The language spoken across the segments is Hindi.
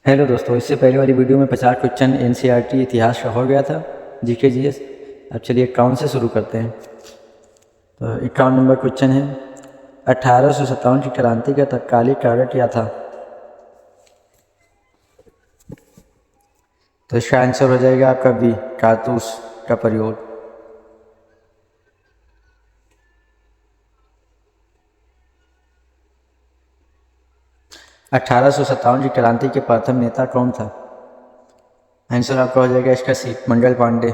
हेलो दोस्तों, इससे पहले वाली वीडियो में 50 क्वेश्चन एनसीईआरटी इतिहास का हो गया था, जीके जीएस। अब चलिए काउंट से शुरू करते हैं। तो 51 नंबर क्वेश्चन है, 1857 की क्रांति का तत्कालीन कारण क्या था? तो इसका आंसर हो जाएगा आपका बी, कारतूस का प्रयोग। अठारह सौ सत्तावन की क्रांति के प्रथम नेता कौन था? आंसर आपका हो जाएगा इसका सी, मंगल पांडे।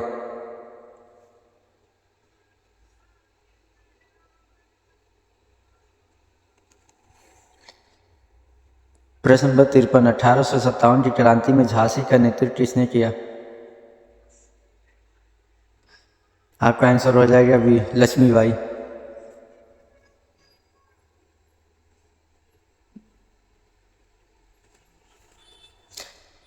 प्रश्न नंबर 53, 1857 की क्रांति में झांसी का नेतृत्व किसने किया? आपका आंसर हो जाएगा बी, लक्ष्मीबाई।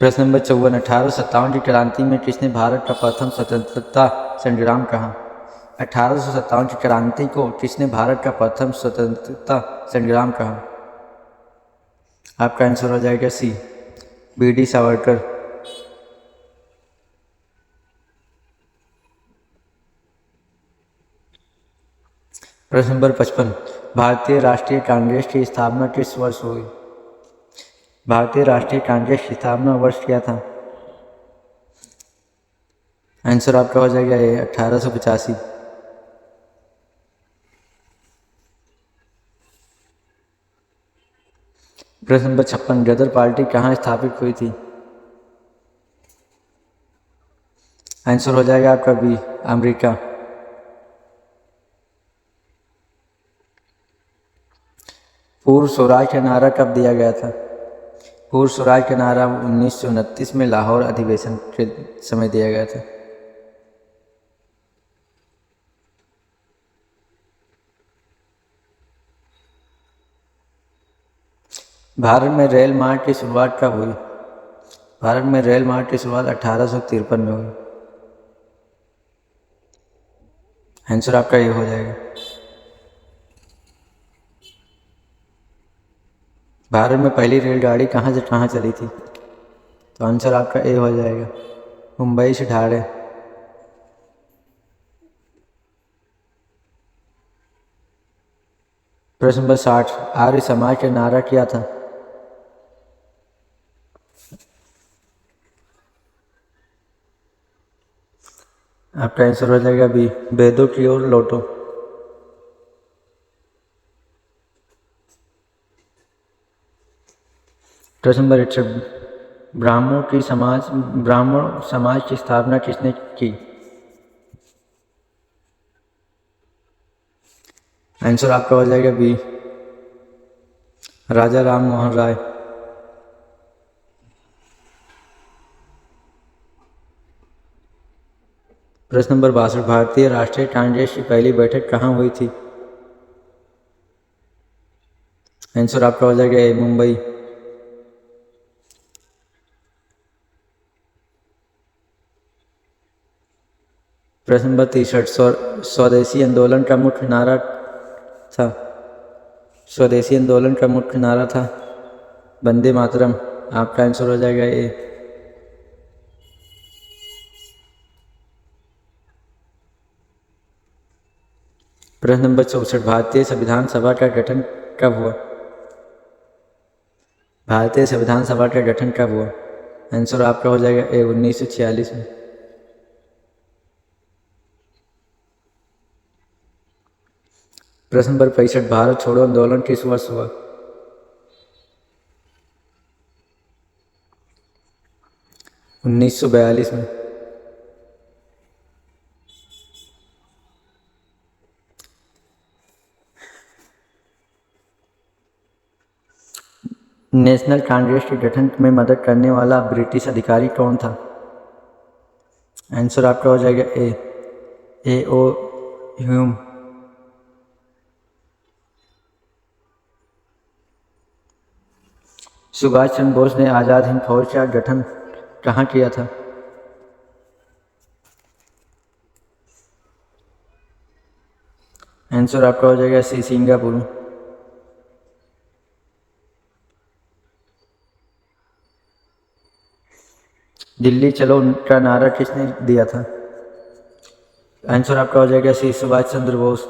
प्रश्न नंबर 54, 1857 की क्रांति में किसने भारत का प्रथम स्वतंत्रता संग्राम कहा? 1857 की क्रांति को किसने भारत का प्रथम स्वतंत्रता संग्राम कहा? आपका आंसर हो जाएगा सी, बीडी सावरकर। प्रश्न नंबर 55, भारतीय राष्ट्रीय कांग्रेस की स्थापना किस वर्ष हुई? भारतीय राष्ट्रीय कांग्रेस की स्थापना वर्ष क्या था? आंसर आपका हो जाएगा ए, 1885। प्रश्न नंबर 56, गदर पार्टी कहाँ स्थापित हुई थी? आंसर हो जाएगा आपका बी, अमेरिका। पूर्व स्वराज का नारा कब दिया गया था? पूर्व स्वराज का नारा 1929 में लाहौर अधिवेशन के समय दिया गया था। भारत में रेल मार्ग की शुरुआत कब हुई? भारत में रेल मार्ग की शुरुआत 1853 में हुई। आंसर आपका ये हो जाएगा। भारत में पहली रेलगाड़ी कहाँ से कहाँ चली थी? तो आंसर आपका ए हो जाएगा, मुंबई से ढाढ़े। प्रश्न नंबर 60, आर्य समाज का नारा क्या था? आपका आंसर हो जाएगा बी, वेदों की ओर लौटो। प्रश्न नंबर 61, ब्राह्मण समाज की स्थापना किसने की? आंसर आपका हो जाएगा बी, राजा राम मोहन राय। प्रश्न नंबर 62, भारतीय राष्ट्रीय कांग्रेस की पहली बैठक कहाँ हुई थी? आंसर आपका हो जाएगा ए, मुंबई। प्रश्न नंबर 63, स्वदेशी आंदोलन का मुख्य नारा था? स्वदेशी आंदोलन का मुख्य नारा था वंदे मातरम। आपका आंसर हो जाएगा ए। प्रश्न नंबर 64, भारतीय संविधान सभा का गठन कब हुआ? भारतीय संविधान सभा का गठन कब हुआ? आंसर आपका हो जाएगा ए, 1946 में। प्रश्न नंबर 65, भारत छोड़ो आंदोलन किस वर्ष हुआ? उन्नीस सौ 42 में। नेशनल कांग्रेस के गठन में मदद करने वाला ब्रिटिश अधिकारी कौन था? आंसर आपका हो जाएगा ए ओ ह्यूम। सुभाष चंद्र बोस ने आज़ाद हिंद फौज का गठन कहाँ किया था? आंसर आपका हो जाएगा सी, सिंगापुर। दिल्ली चलो का नारा किसने दिया था? आंसर आपका हो जाएगा सी, सुभाष चंद्र बोस।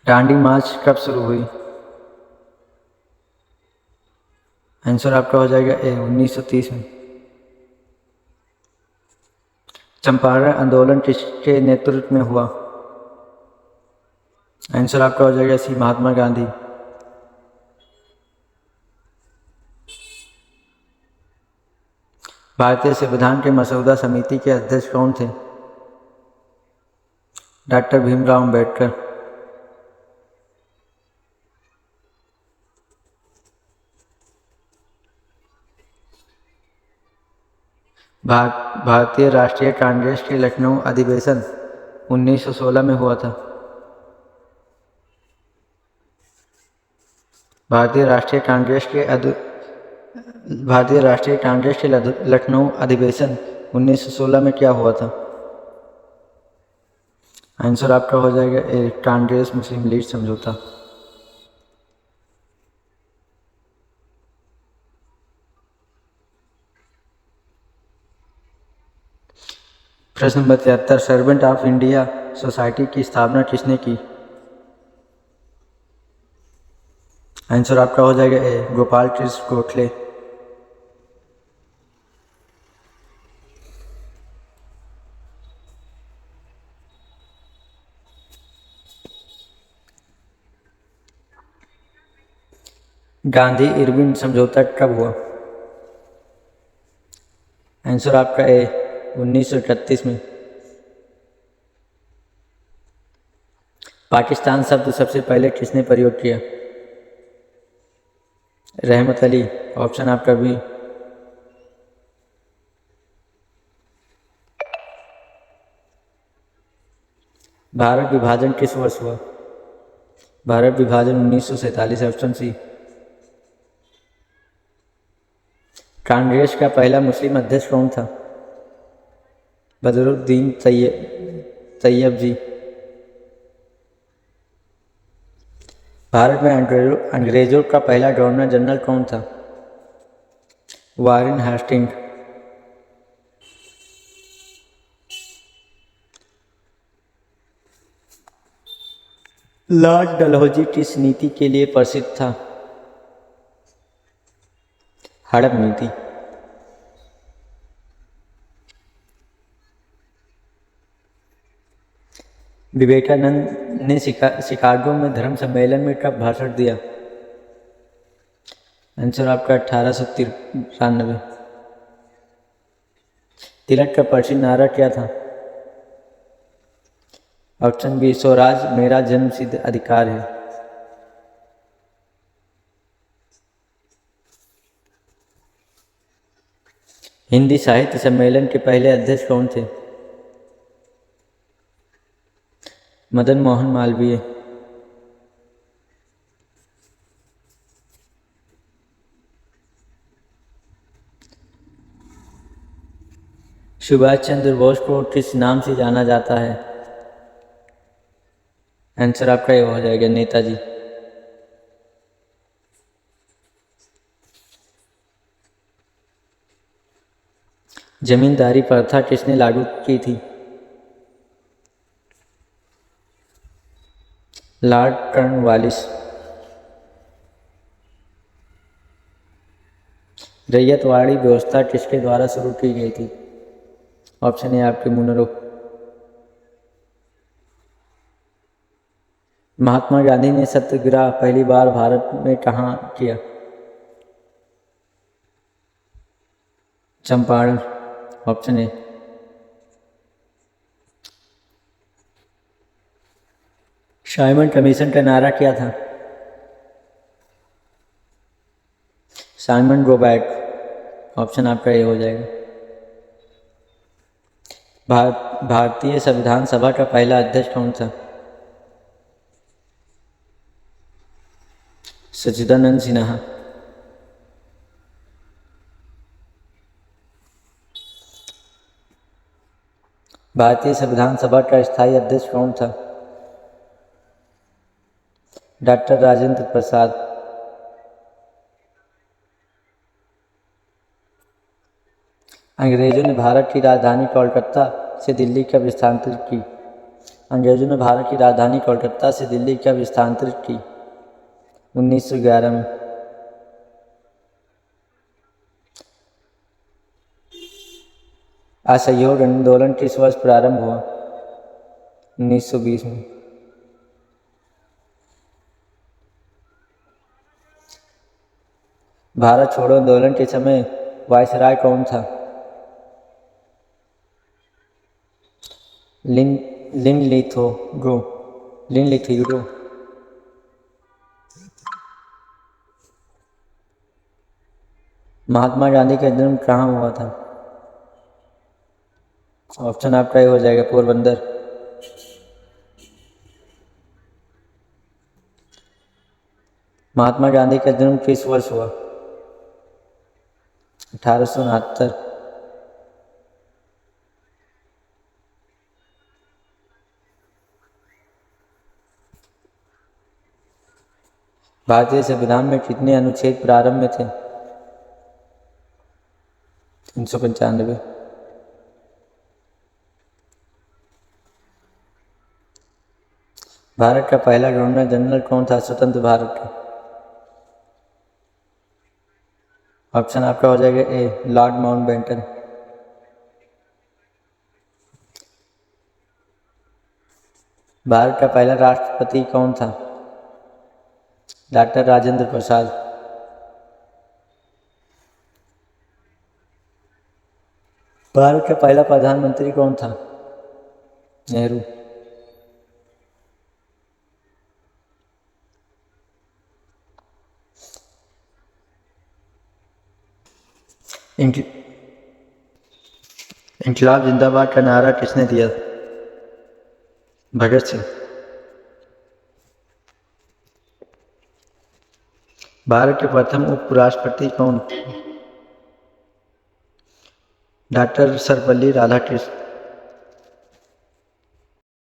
दांडी मार्च कब शुरू हुई? आंसर आपका हो जाएगा ए, 1930 में। चंपारण आंदोलन किसके नेतृत्व में हुआ? आंसर आपका हो जाएगा सी, महात्मा गांधी। भारतीय संविधान के मसौदा समिति के अध्यक्ष कौन थे? डॉक्टर भीमराव अंबेडकर। भारतीय राष्ट्रीय कांग्रेस के लखनऊ अधिवेशन 1916 में हुआ था। भारतीय राष्ट्रीय कांग्रेस के लखनऊ अधिवेशन 1916 में क्या हुआ था? आंसर आपका हो जाएगा ए, कांग्रेस मुस्लिम लीग समझौता। प्रश्न number 73, servant of India society की स्थापना किसने की? आंसर आपका हो जाएगा ए, गोपाल कृष्ण गोखले। गांधी इरविन समझौता कब हुआ? आंसर आपका ए, 1931 में। पाकिस्तान शब्द सबसे पहले किसने प्रयोग किया? रहमत अली। ऑप्शन आपका बी। भारत विभाजन किस वर्ष हुआ? भारत विभाजन 1947। Option C. कांग्रेस का पहला मुस्लिम अध्यक्ष कौन था? बदरुद्दीन तैयब जी। भारत में अंग्रेजों का पहला गवर्नर जनरल कौन था? Warren Hasting. लॉर्ड डलहौजी किस नीति के लिए प्रसिद्ध था? हड़प नीति। विवेकानंद ने शिकागो में धर्म सम्मेलन में कब भाषण दिया? आंसर आपका 1893। तिलक का प्रसिद्ध नारा क्या था? ऑप्शन बी, स्वराज मेरा जन्मसिद्ध अधिकार है। हिंदी साहित्य सम्मेलन के पहले अध्यक्ष कौन थे? मदन मोहन मालवीय। सुभाष चंद्र बोस को किस नाम से जाना जाता है? आंसर आपका ये हो जाएगा नेताजी। जमींदारी प्रथा किसने लागू की थी? Lord Cornwallis. रैयतवाड़ी व्यवस्था किसके द्वारा शुरू की गई थी? ऑप्शन है आपके मुनरो। महात्मा गांधी ने सत्याग्रह पहली बार भारत में कहाँ किया? Champaran. Option A. Simon commission का नारा क्या था? Simon go back. ऑप्शन आपका ए हो जाएगा। भारतीय संविधान सभा का पहला अध्यक्ष कौन था? सच्चिदानंद सिन्हा। भारतीय संविधान सभा का स्थायी अध्यक्ष कौन था? डॉक्टर राजेंद्र प्रसाद। अंग्रेजों ने भारत की राजधानी कोलकाता से दिल्ली कब स्थानांतरित की? अंग्रेजों ने भारत की राजधानी कोलकाता से दिल्ली कब स्थानांतरित की? 1911 में। असहयोग आंदोलन किस वर्ष प्रारंभ हुआ? 1920 में। भारत छोड़ो आंदोलन के समय वायसराय कौन था? लिनलिथगो। लिनलिथगो। महात्मा गांधी का जन्म कहाँ हुआ था? ऑप्शन आपका ये हो जाएगा पोरबंदर। महात्मा गांधी का जन्म किस वर्ष हुआ? 1869। भारतीय संविधान में कितने अनुच्छेद प्रारंभ में थे? 395। भारत का पहला गवर्नर जनरल कौन था स्वतंत्र भारत का? ऑप्शन आपका हो जाएगा ए लॉर्ड माउंटबेटन। भारत का पहला राष्ट्रपति कौन था? डॉक्टर राजेंद्र प्रसाद। भारत का पहला प्रधानमंत्री कौन था? नेहरू। इनकलाब जिंदाबाद का नारा किसने दिया? भगत सिंह। भारत के प्रथम उपराष्ट्रपति कौन? डॉक्टर सर्वपल्ली राधाकृष्ण।